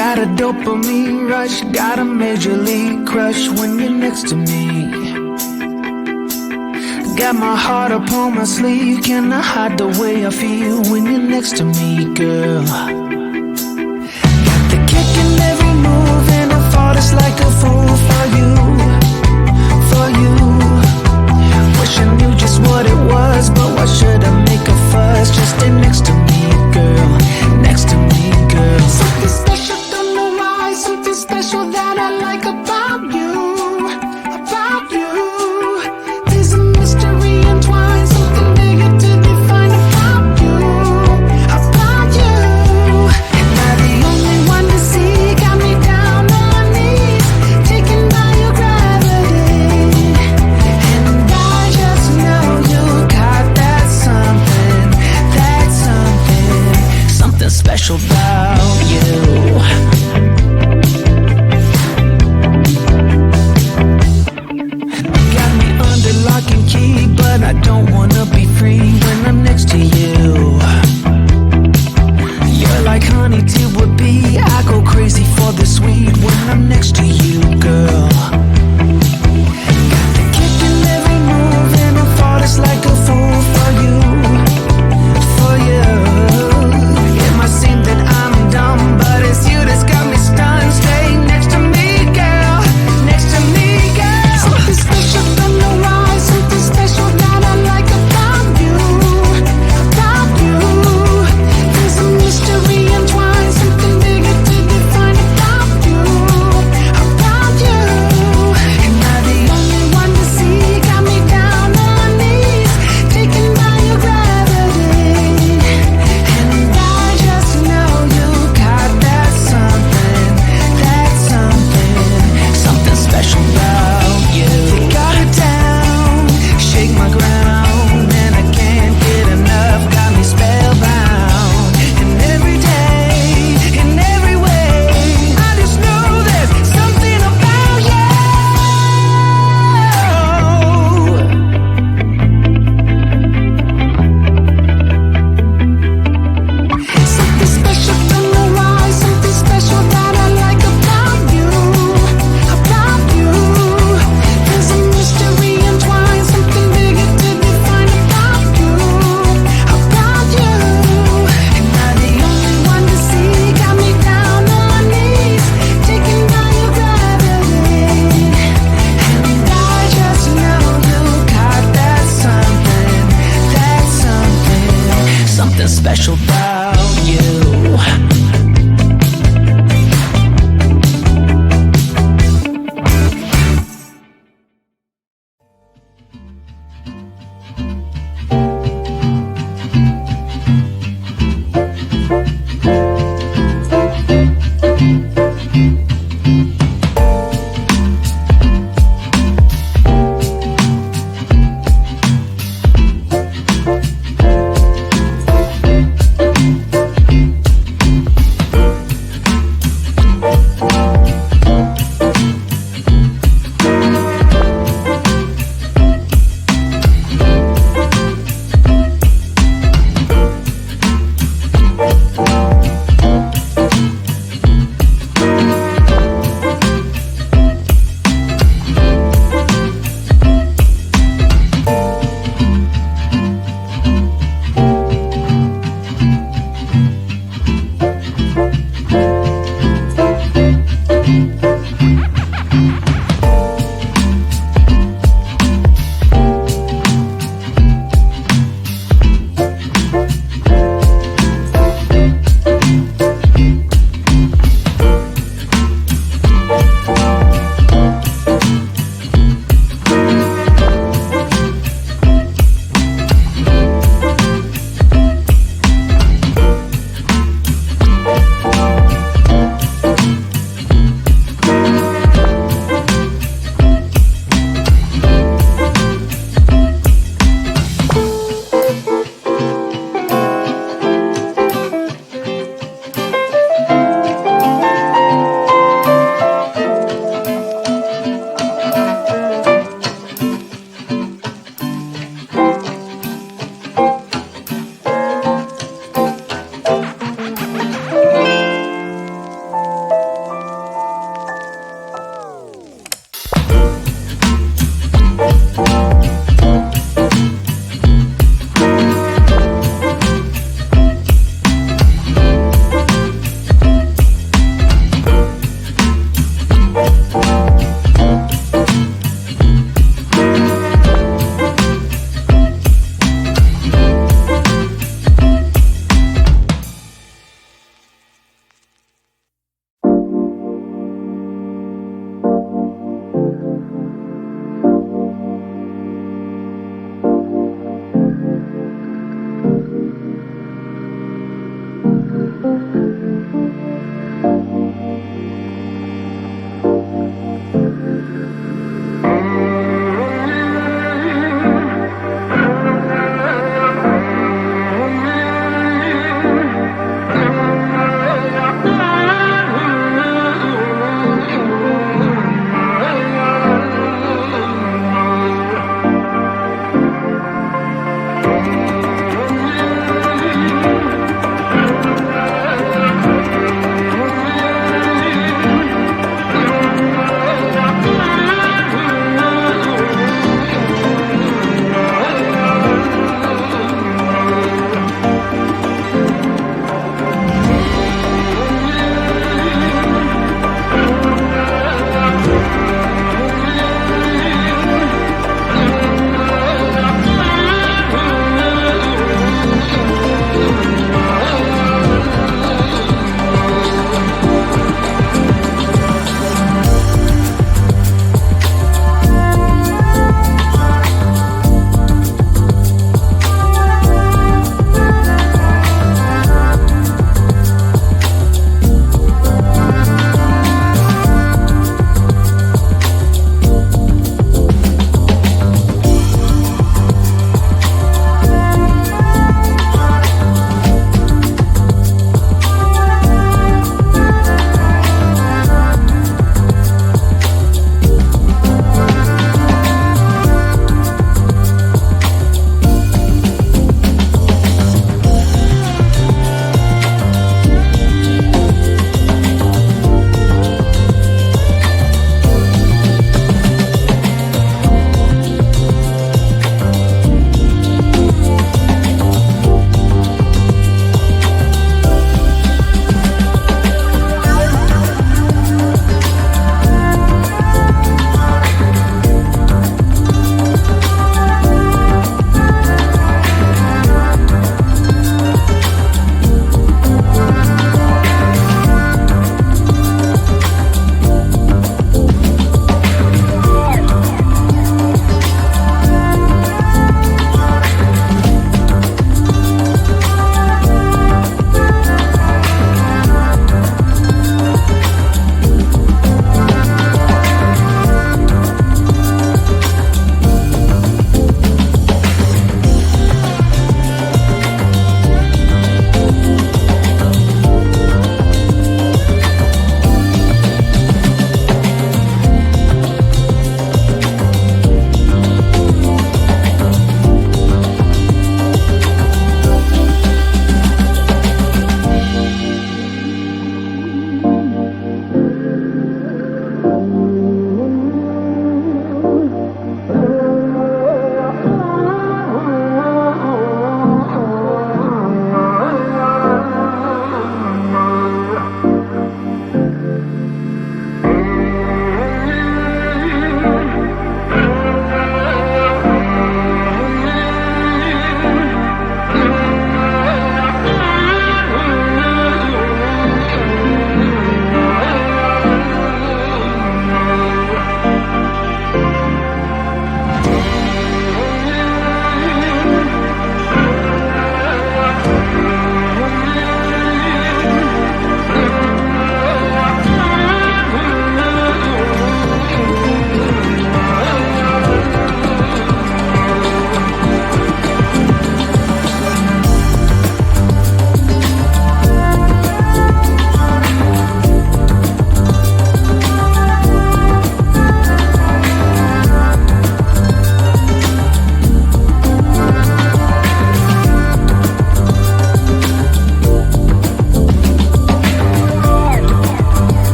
Got a dopamine rush, got a major league crush when you're next to me. Got my heart upon my sleeve, cannot hide the way I feel when you're next to me, girl. Got the kick in every move and I fought it's like a fool for you, for you. Wish I knew just what it was should I make a fuss? Just stay next to me, girl. Next to me, girl. Something special, don't know why. Something special that I like about you. About you. There's a mystery entwined. Something bigger to define about you. About you. And I'm the only one to see. Got me down on my knees, taken by your gravity. And I just know you got that something. That something special about you. Got me under lock and key, but I don't wanna be free when I'm next to you. You're like honey to a bee. I go crazy for the sweet when I'm next to you, girl. Got the kick in every move, and I fall just like a fool for you. For you. It might seem that I'm dumb, but it's you that's got me stunned. Stay next to me, girl. Next to me, girl. Something special, don't know why. Something special that I like about you. About you. There's a mystery entwined. Something bigger to define about you. About you. And I'm the only one to see. Got me down on my knees, taken by your gravity. And I just know you got that something. That something special about you. You got it down, shake my ground, and I can't get enough. Got me spellbound. And every day, in every way, I just know there's something about you. Something special, don't know why. Something special that I like about you. About you. There's a mystery entwined. Something bigger to define about you. About you. And I'm the only one to see. Got me down on my knees, taken by your gravity. And I just know you got that something. That something special about you.